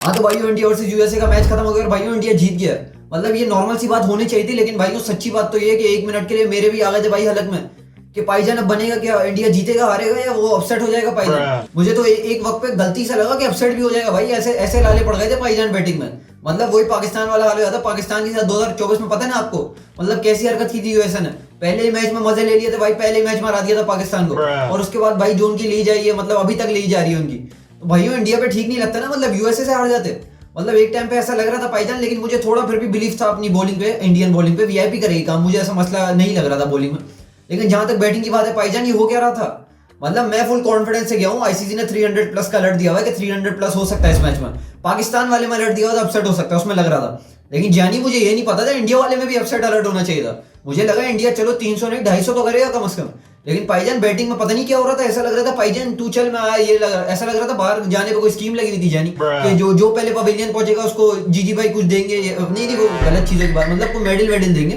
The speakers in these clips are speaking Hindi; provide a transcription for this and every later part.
हाँ तो भाइयों इंडिया वर्सेस यूएसए का मैच खत्म हो गया और भाइयों इंडिया जीत गया। मतलब ये नॉर्मल सी बात होनी चाहिए थी, लेकिन भाइयों सच्ची बात तो ये है कि एक मिनट के लिए मेरे भी आ गए थे भाई हलक में कि पाईजान अब बनेगा क्या, इंडिया जीतेगा हारेगा या वो अपसेट हो जाएगा पाईजान। मुझे तो एक वक्त पे गलती से लगा कि अपसेट भी हो जाएगा भाई, ऐसे ऐसे लाले पड़ गए थे पाईजान बैटिंग में। मतलब वही पाकिस्तान वाला हाल हुआ था पाकिस्तान के साथ 2024 में, पता है ना आपको मतलब कैसी हरकत की थी यूएसए ने। पहले ही मैच में मजे ले लिए थे भाई, पहले ही मैच में हरा दिया था पाकिस्तान को, और उसके बाद भाई जो उनकी ली जाइए मतलब अभी तक ली जा रही है उनकी। तो भाइयों इंडिया पे ठीक नहीं लगता ना, मतलब यूएसए से हार जाते। मतलब एक टाइम पे ऐसा लग रहा था पाईजान, लेकिन मुझे थोड़ा फिर भी बिलीव था अपनी बॉलिंग पे, इंडियन बॉलिंग पे वीआईपी करेगी काम, मुझे ऐसा मसला नहीं लग रहा था बॉलिंग में। लेकिन जहां तक बैटिंग की बात है पाईजान, ये हो क्या रहा था, मतलब मैं फुल कॉन्फिडेंस से गया हूँ। आईसीसी ने 300 प्लस का अलर्ट दिया हुआ है कि 300 प्लस हो सकता है इस मैच में। पाकिस्तान वाले में अलर्ट दिया हुआ था अपसेट हो सकता है, उसमें लग रहा था। लेकिन जानी मुझे ये नहीं पता था इंडिया वाले में भी अपसेट अलर्ट होना चाहिए था। मुझे लगा इंडिया चलो 300 नहीं 250 तो करेगा कम से कम। लेकिन पाईजान बैटिंग में पता नहीं क्या हो रहा था, ऐसा लग रहा था पाईजान तू चल मैं आया, ये ऐसा लग रहा था बाहर जाने पे कोई स्कीम लगी हुई थी जानी कि जो पहले पवेलियन पहुंचेगा उसको जीजी भाई कुछ देंगे। नहीं नहीं वो गलत चीजों की बात, मतलब कोई मेडल वेडल देंगे।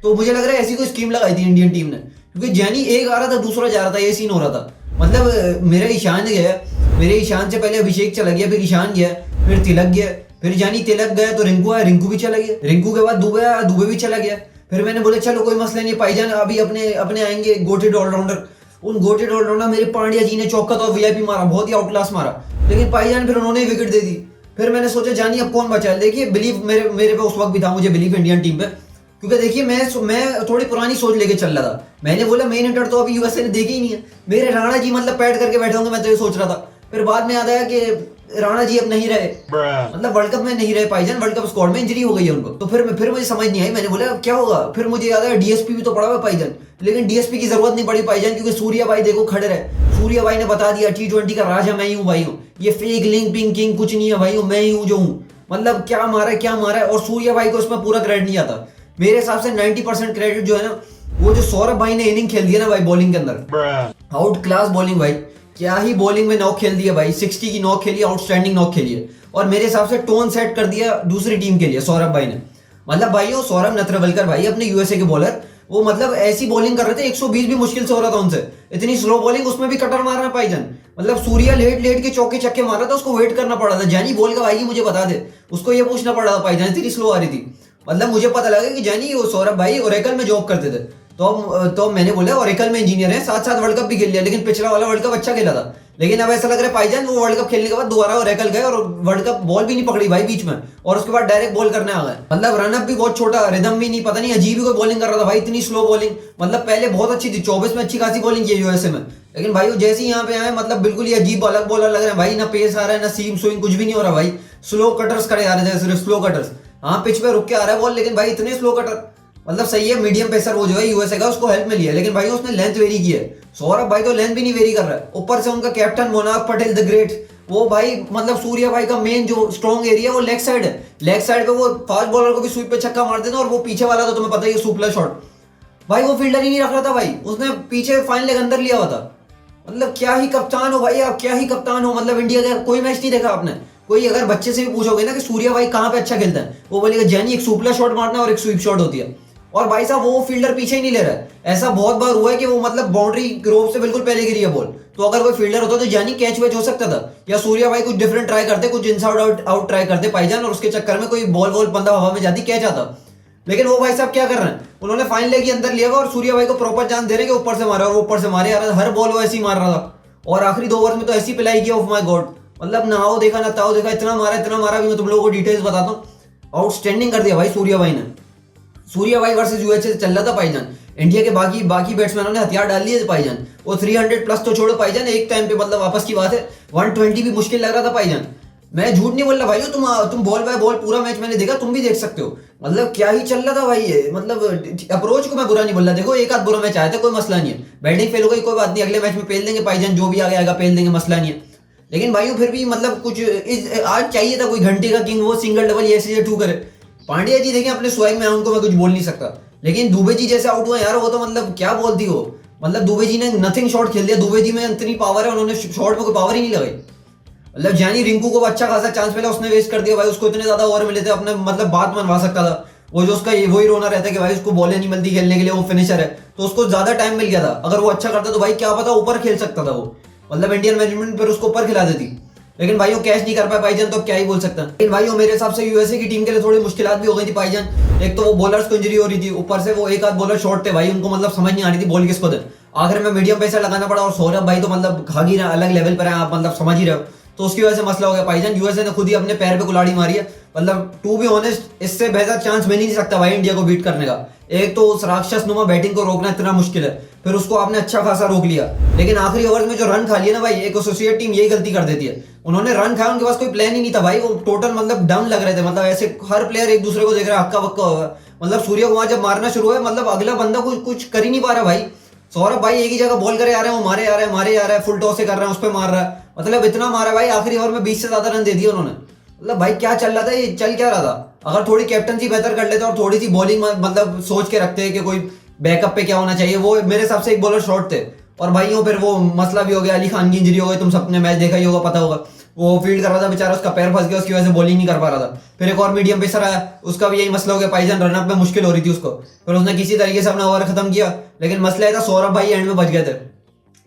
तो मुझे लग रहा है ऐसी कोई स्कीम लगाई थी इंडियन टीम ने, क्योंकि जैनी एक आ रहा था दूसरा जा रहा था, ये सीन हो रहा था। मतलब मेरा ईशान गया, मेरे ईशान से पहले अभिषेक चला गया, फिर ईशान गया, फिर तिलक गया, फिर जानी तिलक गया तो रिंकू आया, रिंकू भी चला गया, रिंकू के बाद दुबे आया, दुबे भी चला गया। फिर मैंने बोला चलो कोई मसला नहीं, पाईजान अभी अपने अपने आएंगे गोटेड ऑलराउंडर। उन गोटेड ऑलराउंडर मेरे पांड्या जी ने चौका तो वीआईपी मारा, बहुत ही आउटक्लास मारा, लेकिन पाईजान फिर उन्होंने विकेट दे दी। फिर मैंने सोचा जानी अब कौन बचा है। देखिए बिलीव मेरे पे उस वक्त भी था, मुझे बिलीव इंडियन टीम पे, क्योंकि देखिए मैं थोड़ी पुरानी सोच लेके चल रहा था। मैंने बोला मेन हिटर तो अभी यूएसए ने देखी ही नहीं है, मेरे राणा जी मतलब पैड करके बैठे होंगे, मैं तो ये सोच रहा था। फिर बाद में याद आया कि राणा जी अब नहीं रहे, मतलब वर्ल्ड कप में नहीं रहे पाईजान, वर्ल्ड कप स्क्वाड में इंजरी हो गई है उनको। तो फिर मुझे समझ नहीं आई, मैंने बोला क्या होगा। फिर मुझे याद आया डीएसपी भी तो पड़ा हुआ पाईजान, लेकिन डीएसपी की जरूरत नहीं पड़ी पाईजान, क्योंकि सूर्या भाई देखो खड़े रहे। सूर्या भाई ने बता दिया T20 का राजा मैं ही हूँ भाई हूँ, ये फेक लिंक पिंग किंग कुछ नहीं है भाई हूँ, मैं ही हूँ जो हूँ। मतलब क्या मारा है क्या मारा है, और सूर्या भाई को उसमें पूरा क्रेडिट नहीं आता। मेरे हिसाब से 90% क्रेडिट जो है ना, वो जो सौरभ भाई ने इनिंग खेल दिया ना भाई बॉलिंग के अंदर, आउट क्लास बॉलिंग भाई, क्या ही बॉलिंग में नॉक खेल दिया भाई, 60 की नॉक खेली, आउटस्टैंडिंग नॉक खेली है। और मेरे हिसाब से टोन सेट कर दिया दूसरी टीम के लिए सौरभ भाई ने। मतलब भाई वो सौरभ नत्रवलकर भाई अपने यूएसए के बॉलर, वो मतलब ऐसी बॉलिंग कर रहे थे 120 भी मुश्किल से हो रहा था उनसे, इतनी स्लो बॉलिंग, उसमें भी कटर मार रहा है पाईजान। मतलब सूर्या लेट लेट के चौके चक्के मार रहा था, उसको वेट करना पड़ा था, जानी बॉल कब आएगी मुझे बता दे, उसको ये पूछना पड़ा था पाईजान, इतनी स्लो आ रही थी। मतलब मुझे पता लगा कि जानी वो सौरभ भाई ओरेकल में जॉब करते थे, तो मैंने बोला ओरेकल में इंजीनियर है, साथ साथ वर्ल्ड कप भी खेल लिया, लेकिन पिछला वाला वर्ल्ड कप अच्छा खेला था। लेकिन अब ऐसा लग रहा है पाईजान वो वर्ल्ड कप खेलने के बाद दोबारा ओरेकल गए और वर्ल्ड कप बॉल भी नहीं पकड़ी भाई बीच में, और उसके बाद डायरेक्ट बॉल करने आ गए। मतलब रनअप भी बहुत छोटा, रिदम भी नहीं, पता नहीं अजीब ही कोई बॉलिंग कर रहा था भाई, इतनी स्लो बॉलिंग। मतलब पहले बहुत अच्छी थी, 24 में अच्छी खासी बॉलिंग की यूएसए में, लेकिन भाई वो जैसे ही यहाँ पे आए मतलब बिल्कुल ही अजीब अलग बॉलर लग रहे हैं भाई, ना पेस आ रहा है ना सीम स्विंग, कुछ भी नहीं हो रहा भाई, स्लो कटर्स खड़े आ रहे थे, सिर्फ स्लो कटर्स। हाँ पिच पे रुक के आ रहा है बॉल, लेकिन भाई इतने स्लो कटर। मतलब सही है मीडियम पेसर वो जो है यूएसए का, उसको हेल्प मिली है, लेकिन भाई उसने लेंथ वेरी की है। सौरभ भाई तो लेंथ भी नहीं वेरी कर रहा है, ऊपर से उनका captain Monank Patel the great, वो भाई मतलब सूर्या भाई का मेन जो स्ट्रॉन्ग एरिया वो लेग साइड है, लेग साइड पे वो फास्ट बॉलर को भी स्वीप पे छक्का मार देना, और वो पीछे वाला तो तुम्हें पता ही है सुपला शॉट, भाई वो फील्डर ही नहीं रख रहा था भाई, उसने पीछे फाइन लेग अंदर लिया हुआ था। मतलब क्या ही कप्तान हो भाई आप, क्या ही कप्तान हो। मतलब इंडिया का कोई मैच नहीं देखा आपने, कोई अगर बच्चे से भी पूछोगे ना कि सूर्या भाई कहाँ पे अच्छा खेलता है, वो बोलेगा जैनी एक सुपला शॉट मारना है और एक स्वीप शॉट होती है। और भाई साहब वो फील्डर पीछे ही नहीं ले रहा है, ऐसा बहुत बार हुआ है कि वो मतलब बाउंड्री ग्रोव से बिल्कुल पहले गिरी है बॉल, तो अगर कोई फील्डर होता तो जानी कैच वैच हो सकता था, या सूर्या भाई कुछ डिफरेंट ट्राई करते, कुछ इनसाइड आउट ट्राई करते पाईजान, और उसके चक्कर में कोई बॉल बंदा हवा में जाती कैच आता। लेकिन वो भाई साहब क्या कर रहे हैं, उन्होंने फाइन लेग अंदर लिया और सूर्या भाई को प्रॉपर चांस दे रहे कि ऊपर से मारे, और ऊपर से मारे आ रहा, हर बॉल वो ऐसे ही मार रहा था, और आखिरी 2 ओवर में तो ऐसी पिलाई किया, ऑफ माय गॉड। मतलब ना आओ देखा ना ताओ देखा, इतना मारा भी, मैं तुम लोगों को डिटेल्स बताता हूँ। आउटस्टैंडिंग कर दिया भाई सूर्या भाई ने। सूर्या भाई वर्सेस यूएसए चल रहा था पाईजान, इंडिया के बाकी बैट्समैनों ने हथियार डाल लिए थे पाईजान, वो 300 प्लस तो छोड़ो पाईजान, एक टाइम पे मतलब वापस की बात है 120 भी मुश्किल लग रहा था पाईजान। मैं झूठ नहीं बोल रहा भाई, तुम बॉल बाय बॉल पूरा मैच मैंने देखा, तुम भी देख सकते हो। मतलब क्या ही चल रहा था भाई ये, मतलब अप्रोच को मैं बुरा नहीं बोल रहा, देखो एक आध बुरा मैच आया था कोई मसला नहीं है, बैटिंग फेल हो गई कोई बात नहीं, अगले मैच में पेल देंगे पाईजान, जो भी आगे आएगा पेल देंगे, मसला नहीं है। लेकिन भाइयों फिर भी मतलब कुछ आज चाहिए था कोई घंटे का किंग, वो सिंगल डबल ये ऐसे 2 करे। पांड्या जी देखें अपने स्वैग में, उनको मैं कुछ बोल नहीं सकता, लेकिन दुबे जी जैसे आउट हुआ यार, वो तो मतलब क्या बोलती हो। मतलब दुबे जी ने नथिंग शॉट खेल दिया, दुबे जी में इतनी पावर है, उन्होंने शॉट में कोई पावर ही नहीं लगाई। मतलब जानी रिंकू को अच्छा खासा चांस मिला, उसने वेस्ट कर दिया भाई, उसको इतने ज्यादा ओवर मिले थे, अपने मतलब बात मनवा सकता था। वो जो उसका वही रोना रहता है कि भाई उसको बॉलें नहीं मिलती खेलने के लिए, वो फिनिशर है, तो उसको ज्यादा टाइम मिल गया था, अगर वो अच्छा करता तो भाई क्या पता ऊपर खेल सकता था वो, मतलब इंडियन मैनेजमेंट फिर उसको ऊपर खिला देती। लेकिन भाई वो कैच नहीं कर पाए भाईजान, तो क्या ही बोल सकता है। लेकिन भाई मेरे हिसाब से यूएसए की टीम के लिए थोड़ी मुश्किलात भी हो गई थी भाईजान। एक तो वो बॉलर्स को इंजरी हो रही थी, ऊपर से वो एक आध बॉलर शॉर्ट थे भाई, उनको मतलब समझ नहीं आ रही थी बॉल किसको दे। आखिर में मीडियम पैसा लगाना पड़ा, और सौरभ भाई तो मतलब खागी रहा, अलग लेवल पर है, आप मतलब समझ ही रहे हो। तो उसकी वजह से मसला हो गया भाईजान। यूएसए ने खुद ही अपने पैर पे कुल्हाड़ी मारी है। मतलब टू बी ऑनेस्ट इससे बेहतर चांस मिल ही नहीं सकता भाई इंडिया को बीट करने का। एक तो उस राक्षस नुमा बैटिंग को रोकना इतना मुश्किल है, फिर उसको आपने अच्छा खासा रोक लिया, लेकिन आखिरी ओवर में जो रन खा लिया ना भाई, एक एसोसिएट टीम यही गलती कर देती है। उन्होंने रन खाया, उनके पास कोई प्लान ही नहीं था भाई, वो टोटल मतलब डाउन लग रहे थे। मतलब ऐसे हर प्लेयर एक दूसरे को देख रहा है, हक्का बक्का होगा। मतलब सूर्य कुमार जब मारना शुरू हुआ, मतलब अगला बंदा कुछ कर ही नहीं पा रहा भाई। सौरभ भाई एक ही जगह बॉल करे आ रहे हैं, वो मारे आ रहे हैं, मारे आ रहे हैं, फुल टॉस से कर रहे हैं, उस पर मार रहा है। मतलब इतना मारा भाई, आखिरी ओवर में 20 से ज्यादा रन दे दिए उन्होंने। मतलब भाई क्या चल रहा था, ये चल क्या रहा था। अगर थोड़ी कैप्टनसी बेहतर कर लेते और थोड़ी सी बॉलिंग मतलब सोच के रखते हैं कि कोई बैकअप पे क्या होना चाहिए, वो मेरे हिसाब से एक बॉलर शॉर्ट थे। और भाई फिर वो मसला भी हो गया, अली खान की इंजरी हो गई, तुम सबने मैच देखा ही होगा, पता होगा। वो फील्ड कर रहा था बेचारा, उसका पैर फंस गया, उसकी वजह से बॉलिंग नहीं कर पा रहा था। फिर एक और मीडियम पेसर आया, उसका भी यही मसला हो गया भाईजान, रनअप में मुश्किल हो रही थी उसको। फिर उसने किसी तरीके से अपना ओवर खत्म किया, लेकिन मसला ये था सौरभ भाई एंड में बच गए थे।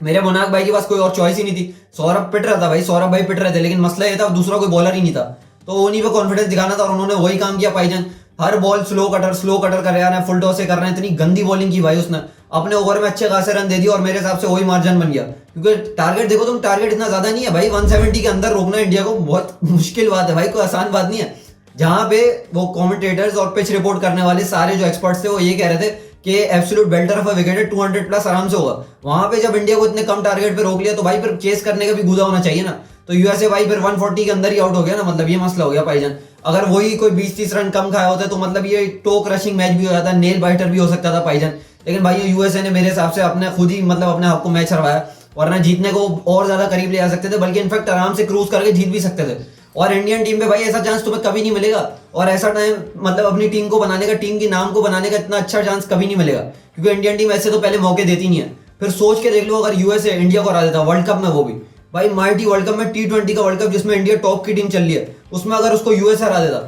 मेरे मुनाक भाई के पास कोई और चॉइस ही नहीं थी। सौरभ पिट रहा था भाई, सौरभ भाई पिट रहे थे, लेकिन मसला ये था दूसरा कोई बॉलर ही नहीं था। तो उन्हीं पे कॉन्फिडेंस दिखाना था, और उन्होंने वही काम किया भाईजान। हर बॉल स्लो कटर कर रहे हैं, फुल टॉस से कर रहे हैं। इतनी गंदी बॉलिंग की भाई उसने, अपने ओवर में अच्छे खासे रन दे दिए, और मेरे हिसाब से वही मार्जिन बन गया। क्योंकि टारगेट देखो तुम, टारगेट इतना ज्यादा नहीं है भाई, 170 के अंदर रोकना इंडिया को बहुत मुश्किल बात है भाई, कोई आसान बात नहीं है। जहां पे वो कमेंटेटर्स और पिच रिपोर्ट करने वाले सारे जो एक्सपर्ट्स थे, वो ये कह रहे थे कि एब्सोल्यूट बेल्टर ऑफ अ विकेट है, 200 प्लस आराम से होगा। वहां पे जब इंडिया को इतने कम टारगेट पे रोक लिया, तो भाई फिर चेस करने का भी गुदा होना चाहिए ना। तो यूएसए भाई फिर 140 के अंदर ही आउट हो गया ना, मतलब ये मसला हो गया भाईजान। अगर वही कोई 20-30 रन कम खाया होता तो मतलब ये टो क्रशिंग मैच भी हो जाता, नेल बाइटर भी हो सकता था भाईजान। लेकिन भाई यूएसए ने मेरे हिसाब से अपने खुद ही मतलब अपने आप को मैच हरवाया, वरना जीतने को और ज्यादा करीब ले आ सकते थे, बल्कि इनफैक्ट आराम से क्रूज करके जीत भी सकते थे। और इंडियन टीम में भाई ऐसा चांस तुम्हें कभी नहीं मिलेगा, और ऐसा टाइम मतलब अपनी टीम को बनाने का, टीम के नाम को बनाने का इतना अच्छा चांस कभी नहीं मिलेगा, क्योंकि इंडियन टीम ऐसे तो पहले मौके देती नहीं है। फिर सोच के देख लो, अगर यूएसए इंडिया को हरा देता वर्ल्ड कप में, वो भी भाई मार्टी वर्ल्ड कप में, T20 का वर्ल्ड कप जिसमें इंडिया टॉप की टीम चल रही है, उसमें अगर उसको यूएसए हरा देता,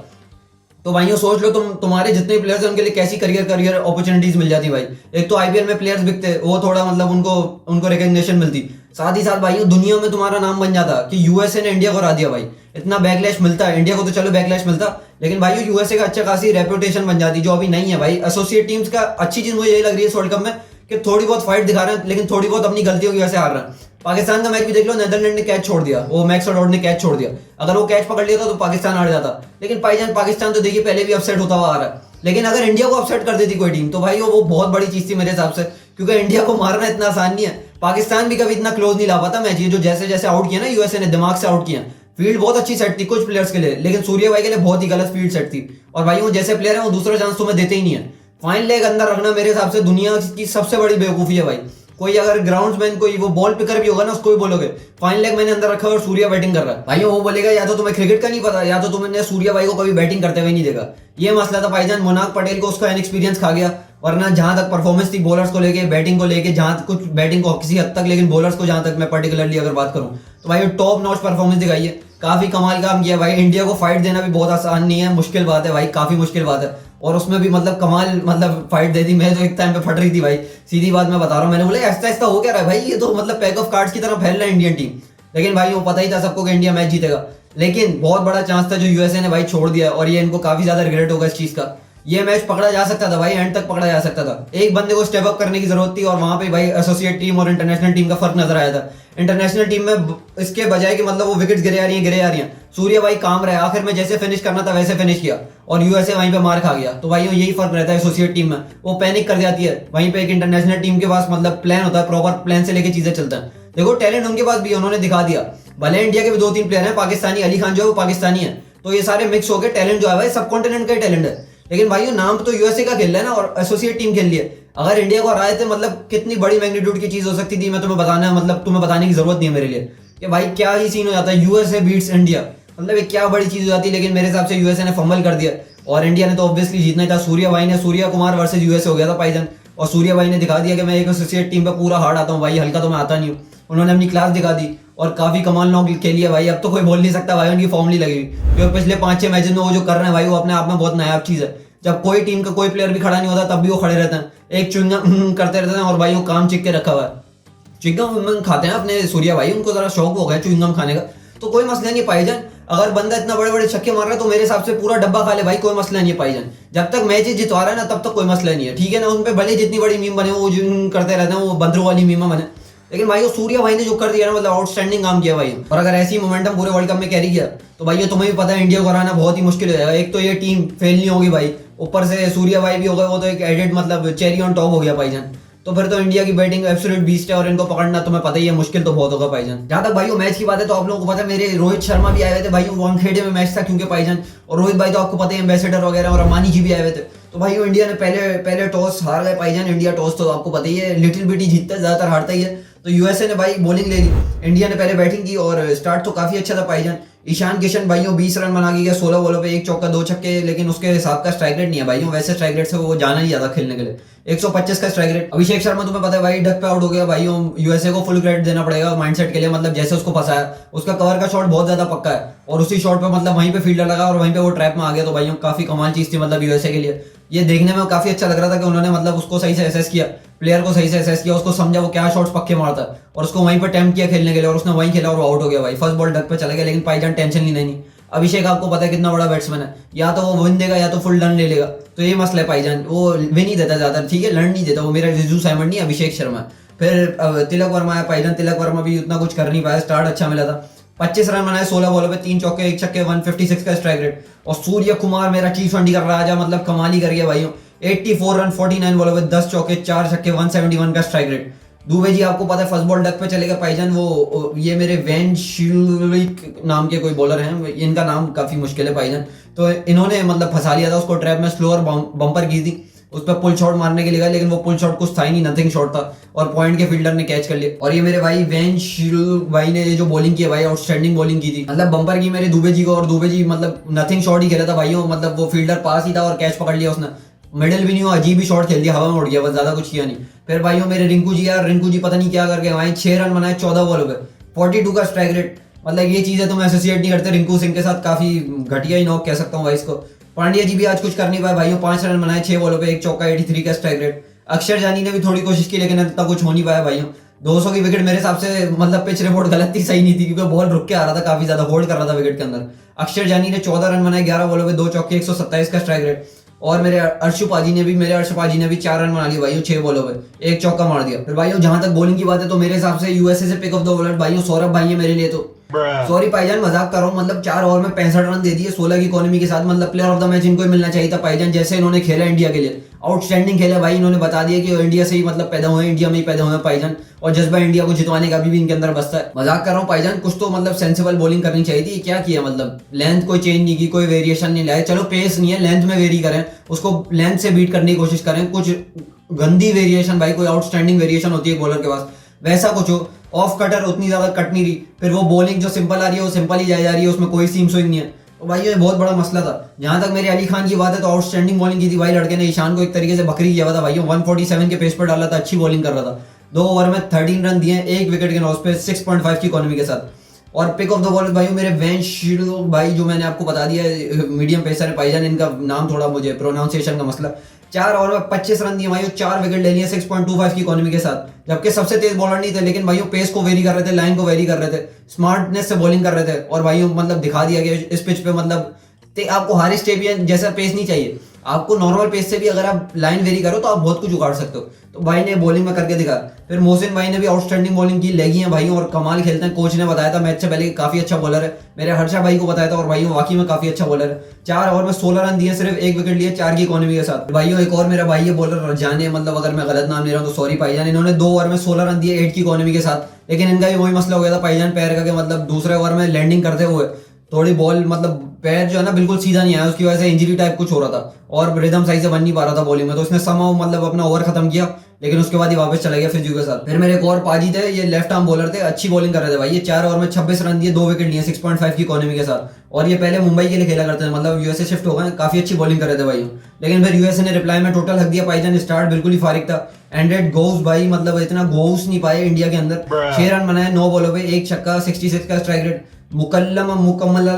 तो भाइयों सोच लो तुम्हारे जितने प्लेयर्स हैं उनके लिए कैसी करियर अपॉर्चुनिटीज मिल जाती भाई। एक तो आईपीएल में प्लेयर्स बिकते, वो थोड़ा मतलब उनको रिकग्निशन मिलती, साथ ही साथ भाइयों दुनिया में तुम्हारा नाम बन जाता कि यूएसए ने इंडिया को हरा दिया भाई। इतना बैकलैश मिलता है इंडिया को, तो चलो बैकलैश मिलता, लेकिन भाइयों यूएसए का अच्छा खासी रेपुटेशन बन जाती, जो अभी नहीं है भाई। एसोसिएट टीम्स का अच्छी चीज मुझे यही लग रही है इस वर्ल्ड कप में, कि थोड़ी बहुत फाइट दिखा रहे हैं, लेकिन थोड़ी बहुत अपनी गलतियों की वजह से हार रहे हैं। पाकिस्तान का मैच भी देख लो, नेदरलैंड ने कैच छोड़ दिया, वो मैक्स डॉट ने कैच छोड़ दिया। अगर वो कैच पकड़ लिया था तो पाकिस्तान हार जाता। लेकिन भाईजान पाकिस्तान तो देखिए पहले भी अपसेट होता हुआ आ रहा है, लेकिन अगर इंडिया को अपसेट कर देती कोई टीम, तो भाई वो बहुत बड़ी चीज थी मेरे हिसाब से, क्योंकि इंडिया को मारना इतना आसान नहीं है। पाकिस्तान भी कभी इतना क्लोज नहीं ला पाता मैच, ये जो जैसे जैसे आउट किया ना यूएसए ने, दिमाग से आउट किया। फील्ड बहुत अच्छी सेट थी कुछ प्लेयर्स के लिए, लेकिन सूर्य भाई के लिए बहुत ही गलत फील्ड सेट थी। और भाई वो जैसे प्लेयर है वो दूसरा चांस तुम्हें देते ही नहीं है। फाइन लेग अंदर रखना मेरे हिसाब से दुनिया की सबसे बड़ी बेवकूफी है भाई। कोई अगर ग्राउंड्समैन कोई वो बॉल पिकर भी होगा ना, उसको भी बोलोगे फाइन लेग मैंने अंदर रखा है और सूर्या बैटिंग कर रहा है, भाई वो बोलेगा या तो तुम्हें क्रिकेट का नहीं पता, या तो तुमने सूर्या भाई को कभी बैटिंग करते हुए नहीं देखा। ये मसला था भाईजान। मुनाक पटेल को उसका इनएक्सपीरियंस खा गया, वरना जहां तक परफॉर्मेंस थी बॉलर्स को लेके, बैटिंग को लेके, जहां कुछ बैटिंग को किसी हद तक, लेकिन बॉलर्स को जहां तक मैं पर्टिकुलरली अगर बात करूं, तो भाई टॉप नॉच परफॉर्मेंस दिखाई है, काफी कमाल काम किया भाई। इंडिया को फाइट देना भी बहुत आसान नहीं है, मुश्किल बात है भाई, काफी मुश्किल बात है। और उसमें भी मतलब कमाल मतलब फाइट दे दी। मैं तो एक टाइम पे फट रही थी भाई, सीधी बात मैं बता रहा हूँ। मैंने बोला ऐसा ऐसा हो क्या रहा है भाई, ये तो मतलब पैक ऑफ कार्ड्स की तरह फैल रहा है इंडियन टीम। लेकिन भाई वो पता ही था सबको कि इंडिया मैच जीतेगा, लेकिन बहुत बड़ा चांस था जो यूएसए ने भाई छोड़ दिया, और ये इनको काफी ज्यादा रिग्रेट होगा इस चीज का। ये मैच पकड़ा जा सकता था भाई, एंड तक पकड़ा जा सकता था। एक बंदे को स्टेप अप करने की जरूरत थी, और वहां पे भाई एसोसिएट टीम और इंटरनेशनल टीम का फर्क नजर आया था। इंटरनेशनल टीम में इसके बजाय कि मतलब वो विकेट्स गिरे आ रही हैं, सूर्य भाई काम रहे, आखिर में जैसे फिनिश करना था वैसे फिनिश किया, और यूएसए वहीं पे मार खा गया। तो भाई यही फर्क रहता है एसोसिएट टीम में, वो पैनिक कर जाती है। वहीं पे एक इंटरनेशनल टीम के पास मतलब प्लान होता है, प्रॉपर प्लान से लेके चीजें चलता है। देखो टैलेंट उनके पास भी, उन्होंने दिखा दिया। भले इंडिया के भी 2-3 प्लेयर हैं पाकिस्तानी, अली खान जो है वो पाकिस्तानी है, तो ये सारे मिक्स हो गए। टैलेंट जो है भाई सब कॉन्टिनेंट का ही टैलेंट है। लेकिन भाई नाम तो यूएसए का खेल रहा है ना, और एसोसिएट टीम खेल रही है। अगर इंडिया को हराए थे मतलब कितनी बड़ी मैग्नीट्यूड की चीज हो सकती थी, मैं तुम्हें बताने की जरूरत नहीं है मेरे लिए कि भाई क्या ही सीन हो जाता है। यूएसए बीट्स इंडिया, मतलब एक क्या बड़ी चीज हो जाती है। लेकिन मेरे हिसाब से यूएसए ने फंबल कर दिया, और इंडिया ने तो ऑब्वियसली जीतना ही था। सूर्य कुमार वर्सेस यूएसए हो गया था भाईजान, और सूर्य भाई ने दिखा दिया कि मैं एक एसोसिएट टीम पे पूरा हार्ड आता हूँ भाई, हल्का तो मैं आता नहीं हूँ। उन्होंने अपनी क्लास दिखा दी, और काफी कमाल नॉक खेली है भाई। अब तो कोई बोल नहीं सकता भाई उनकी फॉर्म नहीं लगी, क्योंकि पिछले 5-6 मैचेस में वो जो कर रहे हैं भाई, वो अपने आप में बहुत नायाब चीज है। जब कोई टीम का कोई प्लेयर भी खड़ा नहीं होता, तब भी वो खड़े रहते हैं, एक च्युइंगम करते रहते हैं, और भाई वो काम चिक के रखा हुआ है। च्युइंगम खाते हैं अपने सूर्या भाई, उनको जरा शौक हो गया च्युइंगम खाने का, तो कोई मसला नहीं है भाईजान। अगर बंदा इतना बड़े बड़े छक्के मार रहा है तो मेरे हिसाब से पूरा डब्बा खा ले भाई, कोई मसला नहीं है भाईजान। जब तक मैच जितवा रहा है ना तब तक कोई मसला नहीं है, ठीक है ना। उन पे भले जितनी बड़ी मीम बने वो जिन करते रहते हैं, वो बंदरों वाली मीमा बने, लेकिन भाई वो सूर्या भाई ने जो कर दिया ना, मतलब आउटस्टैंडिंग काम किया भाई। और अगर ऐसी मोमेंटम पूरे वर्ल्ड कप में कैरी किया तो भाई ये तुम्हें भी पता है इंडिया को हराना बहुत ही मुश्किल हो जाएगा। एक तो ये टीम फेल नहीं होगी भाई, ऊपर से सूर्या भाई भी हो गए, वो तो एक एडेड मतलब चेरी ऑन टॉप हो गया भाईजान। तो फिर तो इंडिया की बैटिंग एब्सोल्यूट बीस्ट है और इनको पकड़ना तुम्हें पता ही है मुश्किल तो बहुत होगा भाईजान। जहां तक भाईयों मैच की बात है तो आप लोगों को पता है मेरे रोहित शर्मा भी आए हुए थे भाईयों, वानखेड़े में मैच था क्योंकि भाईजान, और रोहित भाई तो आपको पता ही एम्बेसडर वगैरह, और अमानी जी भी आए हुए थे। तो भाईयों इंडिया ने पहले टॉस हार गए भाईजान। इंडिया टॉस तो आपको पता ही है लिटिल बिट ही जीतता है, ज्यादातर हारता ही है। तो यूएसए ने भाई बॉलिंग ले ली, इंडिया ने पहले बैटिंग की और स्टार्ट तो काफी अच्छा था भाईजान। ईशान किशन भाइयों 20 रन बना के गया 16 बॉलों पे, 1 चौका 2 छक्के, लेकिन उसके हिसाब का स्ट्राइक रेट नहीं है भाइयों। वैसे स्ट्राइक रेट से वो जाना ही ज्यादा खेलने के लिए, 125 का स्ट्राइक रेट। अभिषेक शर्मा तुम्हें पता है भाई डक पे आउट हो गया भाइयों। यूएसए को फुल क्रेडिट देना पड़ेगा माइंडसेट के लिए, मतलब जैसे उसको फंसाया, उसका कवर का शॉट बहुत ज्यादा पक्का है और उसी शॉट पे मतलब वहीं पे फील्डर लगा और वहीं पे वो ट्रैप में आ गया। तो भाइयों काफी कमाल चीज थी मतलब यूएसए के लिए। ये देखने में काफी अच्छा लग रहा था कि उन्होंने मतलब उसको सही से एसेस किया, प्लेयर को सही से एसेस किया, उसको समझा वो क्या शॉट्स पक्के मारता है और उसको वहीं पर अटेम्प्ट किया खेलने के लिए और उसने वहीं खेला और वो आउट हो गया भाई। फर्स्ट बॉल डक पे चला गया, लेकिन भाईजान टेंशन ली नहीं। अभिषेक आपको पता है कितना बड़ा बैट्समैन है, या तो वो विन देगा या तो फुल रन ले लेगा। तो ये मसला है भाईजान, वो विन ही देता ज्यादा, ठीक है, रन नहीं देता। वो मेरा रिजू साइमंड नहीं, अभिषेक शर्मा। फिर तिलक वर्मा है भाईजान, तिलक वर्मा भी उतना कुछ कर नहीं पाया, स्टार्ट अच्छा मिला था। 25 रन बनाए 16 बॉलों पे, 3 चौके 1 छक्के, 156 का स्ट्राइक रेट। और सूर्य कुमार मेरा T20 का राजा, मतलब कमाल ही कर गया भाइयों। 84 रन 49 बॉलों पे, 10 चौके 4 छक्के, 171 का स्ट्राइक रेट। दुबे जी आपको पता है फर्स्ट बॉल डक पे चलेगा भाईजान। वो ये मेरे वैन शिल्विक नाम के कोई बॉलर हैं, इनका नाम काफी मुश्किल है भाईजान। तो इन्होंने मतलब फंसा लिया था उसको ट्रैप में, स्लोअर बम्पर की थी, उस पर पुल शॉट मारने के लिए गया, लेकिन वो पुल शॉट कुछ था ही नहीं, नथिंग शॉट था और पॉइंट के फील्डर ने कैच कर लिया। और ये मेरे भाई वैन शिल्विक भाई ने ये जो बॉलिंग की है भाई, आउटस्टैंडिंग बॉलिंग की थी, मतलब बम्पर की मेरे दुबे जी को। और दुबे जी मतलब नथिंग शॉट ही खेला था भाइयों, मतलब वो फील्डर पास ही था और कैच पकड़ लिया उसने, मिडिल भी नहीं हुआ, अजीब ही शॉट खेल दिया, हवा में उड़ गया, बस ज्यादा कुछ किया नहीं। फिर भाइयों मेरे रिंकू जी, यार रिंकू जी पता नहीं क्या करके भाई 6 रन बनाए 14 बॉलों पे, 42 का स्ट्राइक रेट। मतलब ये चीजें तो मैं एसोसिएट नहीं करते रिंकू सिंह के साथ, काफी घटिया ही नॉक कह सकता हूँ भाई इसको। पांड्या जी भी आज कुछ कर नहीं पाए भाइयों, 5 रन बनाए 6 बॉलों पे, 1 चौका, 83 का स्ट्राइक रेट। अक्षर जानी ने भी थोड़ी कोशिश की लेकिन इतना कुछ हो नहीं पाया भाइयों। 200 की विकेट मेरे हिसाब से मतलब पिच रिपोर्ट गलत थी, सही नहीं थी, क्योंकि बॉल रुक के आ रहा था, काफी ज्यादा होल्ड कर रहा था विकेट के अंदर। अक्षर जानी ने 14 रन बनाए 11 बॉलों पे, 2 चौके, 127 का स्ट्राइक रेट। और मेरे अर्शु पाजी ने भी 4 रन बना लिए भाइयों 6 बॉलों पे, 1 चौका मार दिया। फिर भाइयों जहां तक बॉलिंग की बात है तो मेरे हिसाब से यूएसए से पिक ऑफ द बॉलर भाइयों सौरभ भाई है मेरे लिए। तो सॉरी भाईजान मजाक कर रहा हूँ, मतलब 4 ओवर में 65 रन दे दिए 16 की इकोनॉमी के साथ, मतलब प्लेयर ऑफ द मैच इनको ही मिलना चाहिए था भाईजान। जैसे इन्होंने खेला इंडिया के लिए, आउटस्टैंडिंग खेला भाई। इन्होंने बता दिया कि इंडिया से ही मतलब पैदा हुए, इंडिया में ही पैदा हुए भाईजान, और जज्बा इंडिया को जितवाने का भी इनके अंदर बसता है। मजाक कर रहा हूँ भाईजान, कुछ तो मतलब सेंसिबल बॉलिंग करनी चाहिए थी। क्या किया मतलब, लेंथ कोई चेंज नहीं की, कोई वेरिएशन नहीं लाया। चलो पेस नहीं है, लेंथ में वेरी करें, उसको लेंथ से बीट करने की कोशिश करें। कुछ गंदी वेरिएशन भाई, कोई आउटस्टैंडिंग वेरिएशन होती है बॉलर के पास, वैसा कुछ हो। ऑफ कटर उतनी ज्यादा कट नहीं रही, फिर वो बॉलिंग जो सिंपल आ रही है वो सिंपल ही जा रही है, उसमें कोई सीम स्विंग नहीं है। तो भाई ये बहुत बड़ा मसला था। जहां तक मेरे अली खान की बात है तो आउटस्टैंडिंग बॉलिंग की थी भाई लड़के ने, ईशान को एक तरीके से बकरी किया हुआ था भाई, 147 के पेस पर डाला था, अच्छी बॉलिंग कर रहा था। 2 ओवर में 13 रन दिए, 1 विकेट के लॉस पे, 6.5 की इकोनॉमी के साथ। और पिक ऑफ द बॉलर भाई मेरे वैन शिल्विक भाई, जो मैंने आपको बता दिया मीडियम पेसर है भाईजान, इनका नाम थोड़ा मुझे प्रोनाउंसिएशन का मसला। 4 ओवर में 25 रन दिए भाई, 4 विकेट ले लिए 6.25 की इकोनॉमी के साथ, जबकि सबसे तेज बॉलर नहीं थे, लेकिन भाइयों पेस को वेरी कर रहे थे, लाइन को वेरी कर रहे थे, स्मार्टनेस से बॉलिंग कर रहे थे। और भाइयों मतलब दिखा दिया कि इस पिच पे मतलब आपको हारिस टेबियन जैसा पेस नहीं चाहिए, आपको नॉर्मल पेस से भी अगर आप लाइन वेरी करो तो आप बहुत कुछ उगाड़ सकते हो। तो भाई ने बॉलिंग में करके दिखा। फिर मोहसिन भाई ने भी आउटस्टैंडिंग बॉलिंग की, लेगी हैं भाई और कमाल खेलते हैं। कोच ने बताया था मैच से पहले कि काफी अच्छा बॉलर है, मेरे हर्षा भाई को बताया था, और भाई वाकई में काफी अच्छा बॉलर है। 4 ओवर में 16 रन दिए, सिर्फ 1 विकेट लिए, 4 की इकोनॉमी के साथ। भाइयों एक और मेरा भाई है बॉलर जाने, मतलब अगर मैं गलत नाम ले रहा हूँ तो सॉरी भाईजान, इन्होंने 2 ओवर में 16 रन दिए 8 की इकोनॉमी के साथ, लेकिन इनका भी वही मसला हो गया था भाईजान पैर का, मतलब दूसरे ओवर में लैंडिंग करते हुए थोड़ी बॉल मतलब पैर जो है ना बिल्कुल सीधा नहीं आया, उसकी वजह से इंजरी टाइप कुछ हो रहा था और रिदम सही से बन नहीं पा रहा था बॉलिंग में। तो उसने समाव मतलब अपना ओवर खत्म किया, लेकिन उसके बाद ही वापस चला गया फिजियो के साथ। फिर मेरे एक और पाजी थे, ये लेफ्ट आर्म बॉलर थे, अच्छी बॉलिंग कर रहे थे भाई। ये 4 ओवर में 26 रन दिए, 2 विकेट लिए, 6.5 की इकोनॉमी के साथ। और ये पहले मुंबई के लिए खेला करते थे, मतलब यूएसए शिफ्ट हो गए, काफी अच्छी बॉलिंग कर रहे थे भाई। लेकिन फिर यूएसए ने रिप्लाई में टोटल हक दिया भाईजान, स्टार्ट बिल्कुल ही फारिग था। एंडेड गोल्स भाई, मतलब इतना गोल्स नहीं पाए इंडिया के अंदर। 6 रन बनाए 9 बॉलों पे, 1 छक्का, 66 का स्ट्राइक रेट। मुकल्लम मुकम्मल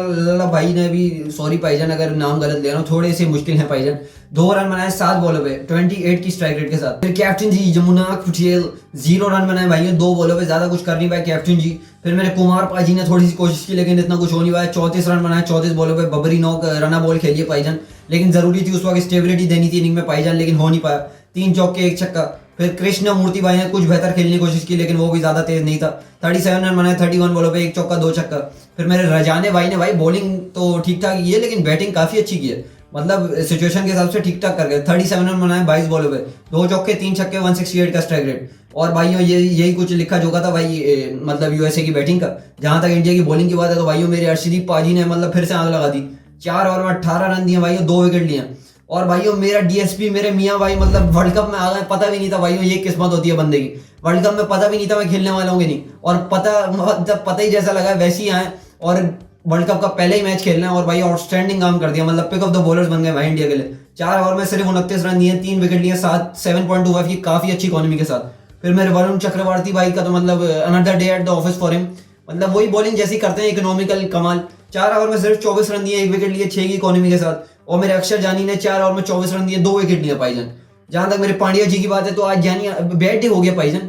भाई ने भी, सॉरी भाईजान अगर नाम गलत ले रहा हूँ, थोड़े से मुश्किल है भाईजान, 2 रन बनाए 7 बॉलों पे 28 की स्ट्राइक रेट के साथ। फिर कैप्टन जी जमुना पटेल 0 रन बनाए भाइयों 2 बॉलों पे, ज्यादा कुछ कर नहीं पाए कैप्टन जी। फिर मेरे कुमार पाजी ने थोड़ी सी कोशिश की लेकिन इतना कुछ हो नहीं पाया, 34 रन बनाए 34 बॉलों पे, बबरी नॉक रना बॉल खेलिए भाईजान, लेकिन जरूरी थी उस वक्त स्टेबिलिटी देनी थी इनिंग में भाईजान, लेकिन हो नहीं पाया। 3 चौके 1 छक्का। फिर कृष्ण मूर्ति भाई ने कुछ बेहतर खेलने की कोशिश की लेकिन वो भी ज्यादा तेज नहीं था, 37 रन बनाए 31 बॉलों पे, 1 चौका 2 छक्का। फिर मेरे रजाने भाई ने भाई बॉलिंग तो ठीक ठाक की है लेकिन बैटिंग काफी अच्छी की है, मतलब सिचुएशन के हिसाब से ठीक ठाक कर गए। 37 रन बनाए 22 बॉलों पे, 2 चौके 3 छक्के, 168 का स्ट्राइक रेट। और भाइयों यही कुछ लिखा जोखा था भाई मतलब यूएसए की बैटिंग का। जहां तक इंडिया की बॉलिंग की बात है तो भाइयों मेरे अर्शदीप पाजी ने मतलब फिर से आग लगा दी, 4 ओवर में 18 रन दिए भाइयों, 2 विकेट लिए। और भाइयों मेरा डीएसपी मेरे मियां भाई मतलब वर्ल्ड कप में आ गए, पता भी नहीं था भाइयों, ये किस्मत होती है बंदे की। वर्ल्ड कप में पता भी नहीं था मैं खेलने वाला हूँ कि नहीं, और पता ही जैसा लगा वैसे ही आए, और वर्ल्ड कप का पहले ही मैच खेलना है और भाई आउटस्टैंडिंग काम कर दिया, मतलब पिक ऑफ द बॉलर्स बन गए भाई इंडिया के लिए। 4 ओवर में सिर्फ 29 रन दिए, 3 विकेट लिए, 7.25 की काफी अच्छी इकोनॉमी के साथ। फिर मेरे वरुण चक्रवर्ती भाई का तो मतलब another day at the office for him, मतलब वही बॉलिंग जैसी करते हैं, इकोनॉमिकल कमाल। 4 ओवर में सिर्फ 24 रन दिए, 1 विकेट लिए, 6 की इकोनॉमी के साथ। और मेरे अक्षर जानी ने 4 ओवर में 24 रन दिए, 2 विकेट लिए भाईजान। जहां तक मेरे पांड्या जी की बात है तो आज जानी बैट डे हो गया भाईजान।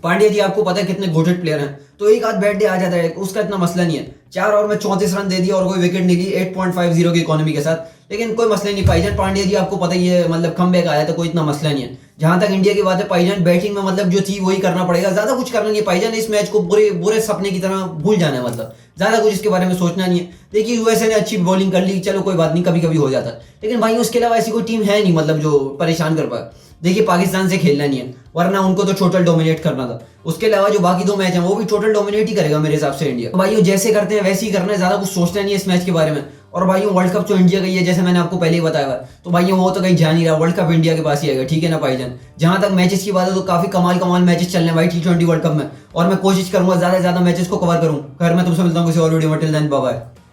पांड्या जी आपको पता है कितने गोटेड प्लेयर हैं, तो एक आध बैट डे आ जाता है, उसका इतना मसला नहीं है। 4 ओवर में 34 रन दे दिया और कोई विकेट नहीं ली, 8.50 की इकोनॉमी के साथ, लेकिन कोई मसला नहीं भाईजान। पांड्या जी आपको पता ही है मतलब कमबैक आया तो कोई इतना मसला नहीं है। जहां तक इंडिया की बात है भाईजान, बैटिंग में मतलब जो थी वही करना पड़ेगा, ज्यादा कुछ करना नहीं है भाईजान। इस मैच को बुरे बुरे सपने की तरह भूल जाना है, मतलब ज्यादा कुछ इसके बारे में सोचना नहीं है। देखिए यूएसए ने अच्छी बॉलिंग कर ली, चलो कोई बात नहीं, कभी कभी हो जाता है, लेकिन भाई उसके अलावा ऐसी कोई टीम है नहीं मतलब जो परेशान कर पाए। देखिए पाकिस्तान से खेलना नहीं है, वरना उनको तो टोटल डोमिनेट करना था। उसके अलावा जो बाकी 2 मैच हैं वो भी टोटल डोमिनेट ही करेगा मेरे हिसाब से इंडिया। तो भाइयों जैसे करते हैं वैसे ही करना है, ज्यादा कुछ सोचना नहीं है इस मैच के बारे में। और भाइयों वर्ल्ड कप तो इंडिया गई है, जैसे मैंने आपको पहले ही बताया, तो भाइयों वो तो कहीं जा नहीं रहा, वर्ल्ड कप इंडिया के पास ही आएगा, ठीक है ना भाईजान। जहां तक मैचेस की बात है तो काफी कमाल मैचेस चल रहे हैं भाई T20 वर्ल्ड कप में, और मैं कोशिश करूंगा ज्यादा से ज्यादा मैचेस को कवर करूं। खैर मैं तुमसे मिलता हूं किसी और वीडियो में, टिल देन बाय बाय।